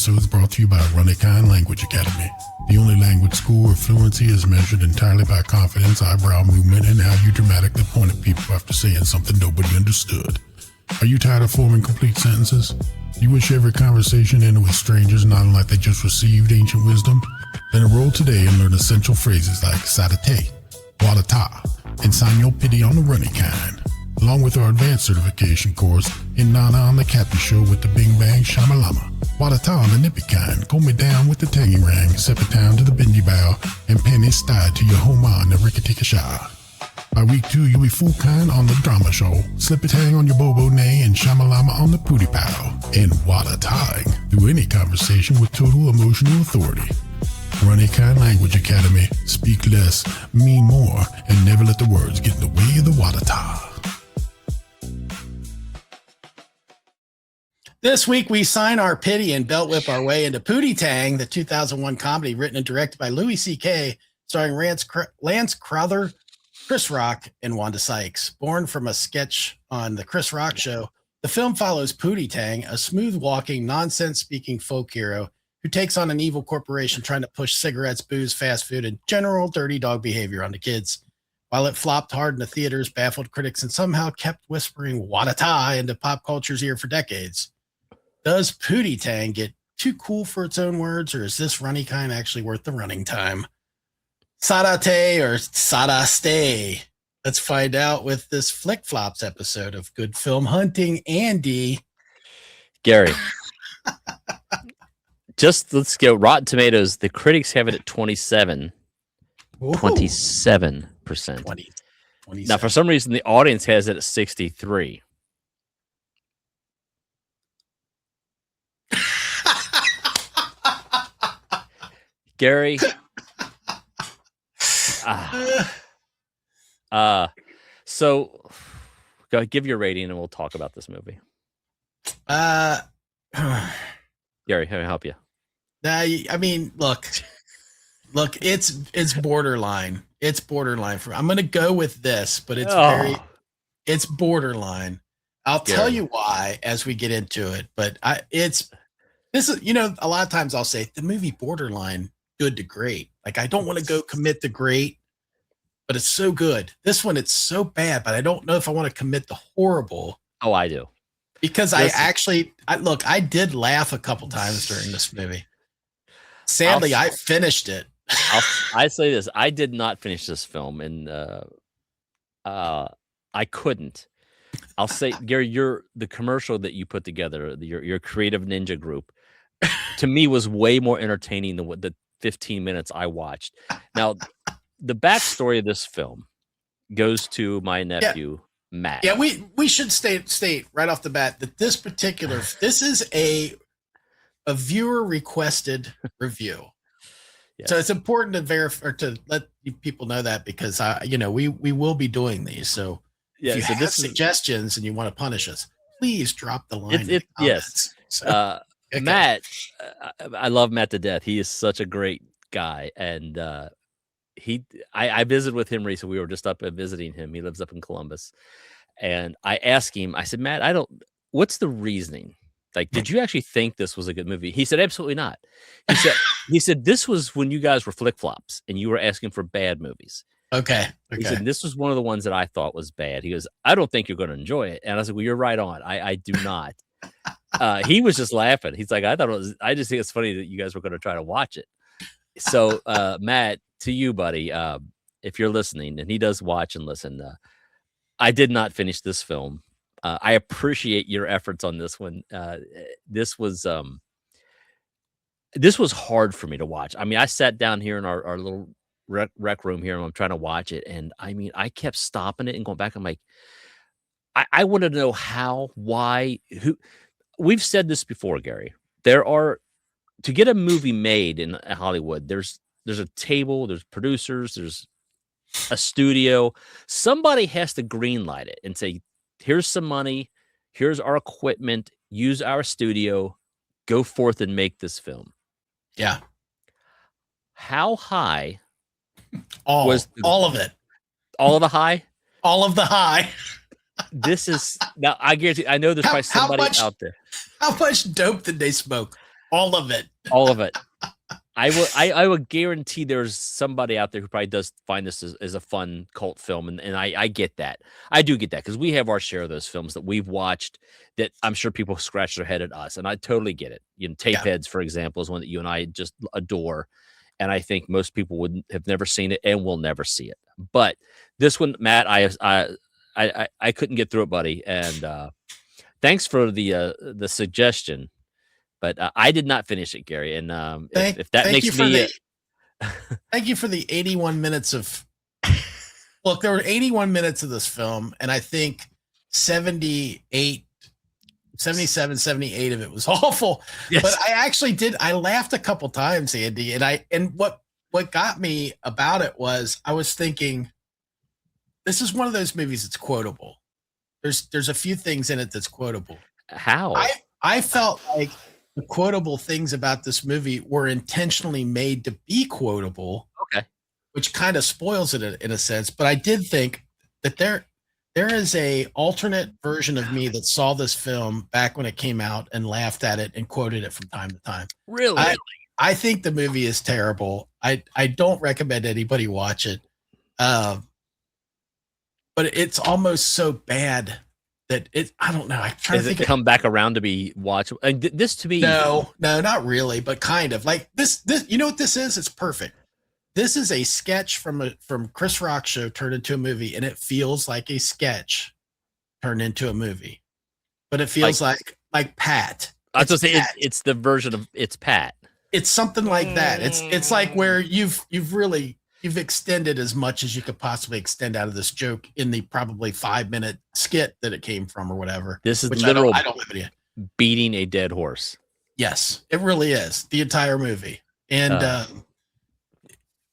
episode is brought to you by Kine Language Academy. The only language school where fluency is measured entirely by confidence, eyebrow movement, and how you dramatically point at people after saying something nobody understood. Are you tired of forming complete sentences? Do you wish every conversation ended with strangers nodding like they just received ancient wisdom? Then enroll today and learn essential phrases like wa-da-tah, wa-da-tah, and sign your pitty on the runny kine, along with our advanced certification course in Nana on the Cappy Show with the Bing Bang Shamalama, wa-da-tah on the nippy kine, comb me down with the tangy rang, sepatown to the bendy bow, and penny style to your home on the rickatika sha. By week 2, you'll be full kine on the drama show, slip it hang on your bobo nay, and shamalama on the pootie pow, and wa-da-tahing through any conversation with total emotional authority. Runny Kine Language Academy. Speak less, mean more, and never let the words get in the way of the wa-da-tah. This week, we sign our pitty and belt whip our way into Pootie Tang, the 2001 comedy written and directed by Louis C.K., starring Lance Crouther, Chris Rock, and Wanda Sykes. Born from a sketch on the Chris Rock Show, the film follows Pootie Tang, a smooth-walking, nonsense-speaking folk hero who takes on an evil corporation trying to push cigarettes, booze, fast food, and general dirty dog behavior onto kids. While it flopped hard in the theaters, baffled critics, and somehow kept whispering wa-da-tah into pop culture's ear for decades. Does Pootie Tang get too cool for its own words, or is this runny kine actually worth the running time? Sada-te or sada-stay? Let's find out with this Flick Flops episode of Good Film Hunting. Andy. Gary. Let's go. Rotten Tomatoes, the critics have it at 27. Ooh. 27%. 27. Now, for some reason, the audience has it at 63. Gary. So go give your rating and we'll talk about this movie. Gary, how can I help you? I mean, look, it's borderline. It's borderline for. I'm going to go with this, but it's borderline. I'll tell you why as we get into it, but this is, a lot of times I'll say the movie borderline good to great. Like I don't want to go commit to great, but it's so good. This one, it's so bad, but I don't know if I want to commit the horrible. Oh, I do. Because I did laugh a couple times during this movie. Sadly, I finished it. I say this: I did not finish this film, and I couldn't. I'll say, Gary, the commercial that you put together, your creative ninja group, to me was way more entertaining than what the 15 minutes I watched. Now, the backstory of this film goes to my nephew. Yeah. Matt. Yeah, we should state right off the bat that this is a viewer requested review. Yes. So it's important to verify or to let people know that because we will be doing these. So if you have suggestions and you want to punish us, please drop the line. Yes. So, okay. Matt, I love Matt to death. He is such a great guy, and I visited with him recently. We were just up visiting him. He lives up in Columbus. And I asked him, I said, Matt, what's the reasoning? Like, did you actually think this was a good movie? He said, absolutely not. He said, this was when you guys were Flick Flops and you were asking for bad movies. Okay. He said, this was one of the ones that I thought was bad. He goes, I don't think you're going to enjoy it. And I said, well, you're right on. I do not. He was just laughing. He's like, I just think it's funny that you guys were going to try to watch it. So, Matt, to you, buddy, if you're listening, and he does watch and listen, I did not finish this film. I appreciate your efforts on this one. This was hard for me to watch. I mean, I sat down here in our little rec room here, and I'm trying to watch it. And I mean, I kept stopping it and going back. I'm like, I want to know how, why, who. We've said this before, Gary. To get a movie made in Hollywood, there's a table, there's producers, there's a studio. Somebody has to green light it and say, here's some money, here's our equipment, use our studio, go forth and make this film. Yeah. How high all of it? All of the high? All of the high. This is now, I guarantee, I know there's probably somebody out there. How much dope did they smoke? All of it. All of it. I would guarantee there's somebody out there who probably does find this as a fun cult film, and I get that. I do get that because we have our share of those films that we've watched that I'm sure people scratch their head at us, and I totally get it. Tapeheads, for example, is one that you and I just adore, and I think most people would have never seen it and will never see it. But this one, Matt, I couldn't get through it, buddy, and thanks for the suggestion. But I did not finish it, Gary. And if that makes me, thank you for the 81 minutes of. Look, there were 81 minutes of this film, and I think 77, 78 of it was awful. Yes. But I actually did. I laughed a couple times, Andy, and what got me about it was I was thinking, this is one of those movies that's quotable. There's a few things in it that's quotable. How? I felt like the quotable things about this movie were intentionally made to be quotable. Okay. Which kind of spoils it in a sense. But I did think that there is a alternate version of me that saw this film back when it came out and laughed at it and quoted it from time to time. Really? I think the movie is terrible. I don't recommend anybody watch it. But it's almost so bad that I don't know. I'm trying to think. Does it come back around to be watchable? This to me. No, not really, but kind of like this. You know what this is? It's perfect. This is a sketch from Chris Rock show turned into a movie, and it feels like a sketch turned into a movie, but it feels like Pat. I was going to say it's the version of It's Pat. It's something like that. It's like where you've extended as much as you could possibly extend out of this joke in the probably 5-minute skit that it came from or whatever. This is literal I don't have any. Beating a dead horse. Yes, it really is. The entire movie. And,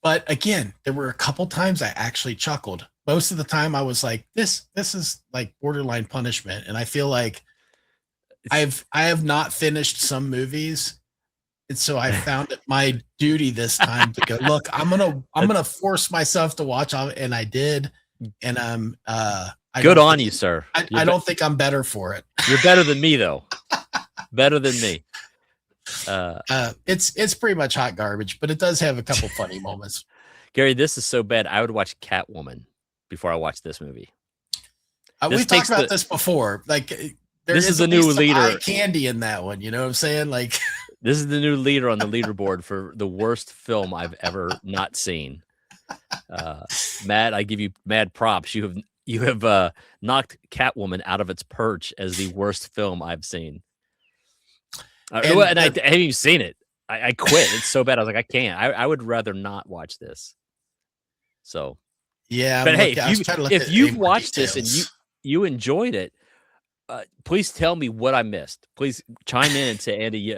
but again, there were a couple times I actually chuckled. Most of the time I was like, this is like borderline punishment. And I feel like I have not finished some movies. And so I found it my duty this time to go, look, I'm gonna force myself to watch, and I did. And good on you, sir. I don't think I'm better for it. You're better than me, though. Better than me. It's pretty much hot garbage, but it does have a couple funny moments. Gary, this is so bad. I would watch Catwoman before I watch this movie. We've talked about this before. Like, this is the new leader. Eye candy in that one. You know what I'm saying? Like. This is the new leader on the leaderboard for the worst film I've ever not seen. Matt, I give you mad props. You have knocked Catwoman out of its perch as the worst film I've seen. And I haven't even seen it. I quit. It's so bad. I was like, I can't. I would rather not watch this. So yeah. But hey, if you've watched this and you enjoyed it, please tell me what I missed. Please chime in and say, Andy,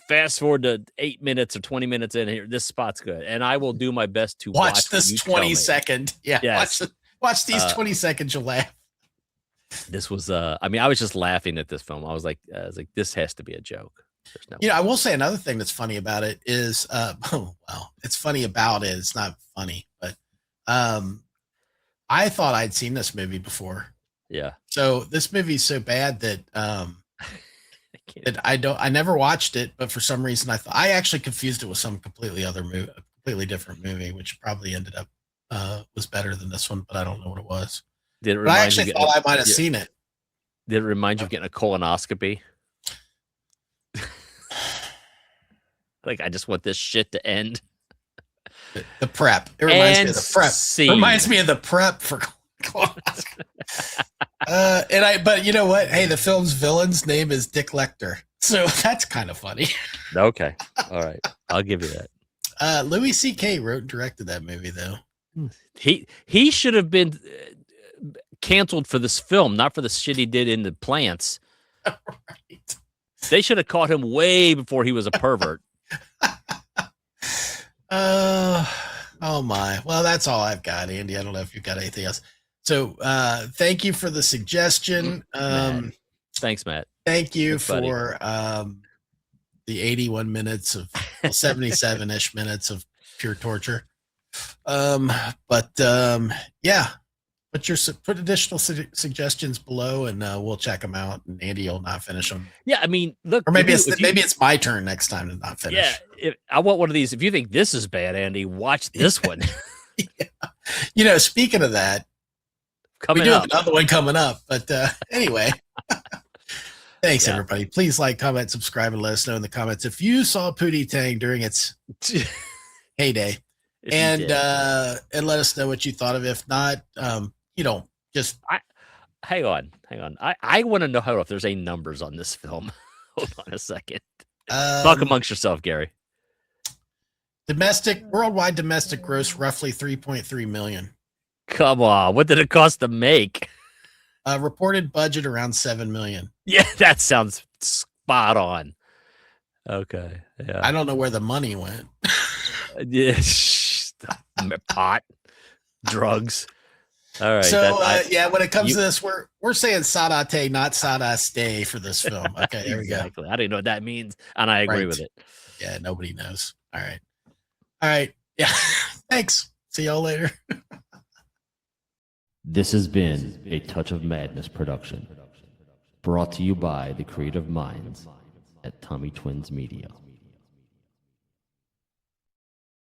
fast forward to 8 minutes or 20 minutes in here. This spot's good, and I will do my best to watch this 20-second. Yeah, yes. watch these 20 seconds. You'll laugh. This was. I mean, I was just laughing at this film. I was like, this has to be a joke. There's no. I will say another thing that's funny about it is, it's funny about it. It's not funny, but I thought I'd seen this movie before. Yeah. So this movie's so bad that I never watched it, but for some reason I actually confused it with some completely different movie, which probably ended up was better than this one, but I don't know what it was. I actually thought I might have seen it. Did it remind you of getting a colonoscopy? Like, I just want this shit to end. The prep. It reminds me of the prep. It reminds me of the prep for colonoscopy. But you know what? Hey, the film's villain's name is Dick Lecter, so that's kind of funny. Okay, all right, I'll give you that. Louis C.K. wrote and directed that movie, though. He should have been canceled for this film, not for the shit he did in the plants. Right. They should have caught him way before he was a pervert. Oh my. Well, that's all I've got, Andy. I don't know if you've got anything else. So thank you for the suggestion. Thanks, Matt. Thank you for the 81 minutes of 77-ish minutes of pure torture. Yeah. put additional suggestions below, and we'll check them out. And Andy will not finish them. Yeah, I mean, look, or maybe it's my turn next time to not finish. Yeah, I want one of these. If you think this is bad, Andy, watch this one. Yeah. Speaking of that, we do have another one coming up. But anyway, thanks everybody. Please like, comment, subscribe, and let us know in the comments if you saw Pootie Tang during its heyday. And let us know what you thought of it. If not, just hang on. I want to know if there's any numbers on this film. Hold on a second. Talk amongst yourself, Gary. Worldwide domestic gross roughly 3.3 million. Come on, what did it cost to make? Reported budget around 7 million. Yeah, that sounds spot on. Okay, yeah. I don't know where the money went. Yeah, pot, drugs. All right. So when it comes to this, we're saying wa-da-tah, not wa-da-stay for this film. Okay, there exactly. We go. I don't even know what that means, and I agree with it. Yeah, nobody knows. All right. Yeah. Thanks. See y'all later. This has been a Touch of Madness production, brought to you by the creative minds at Tommy Twins Media.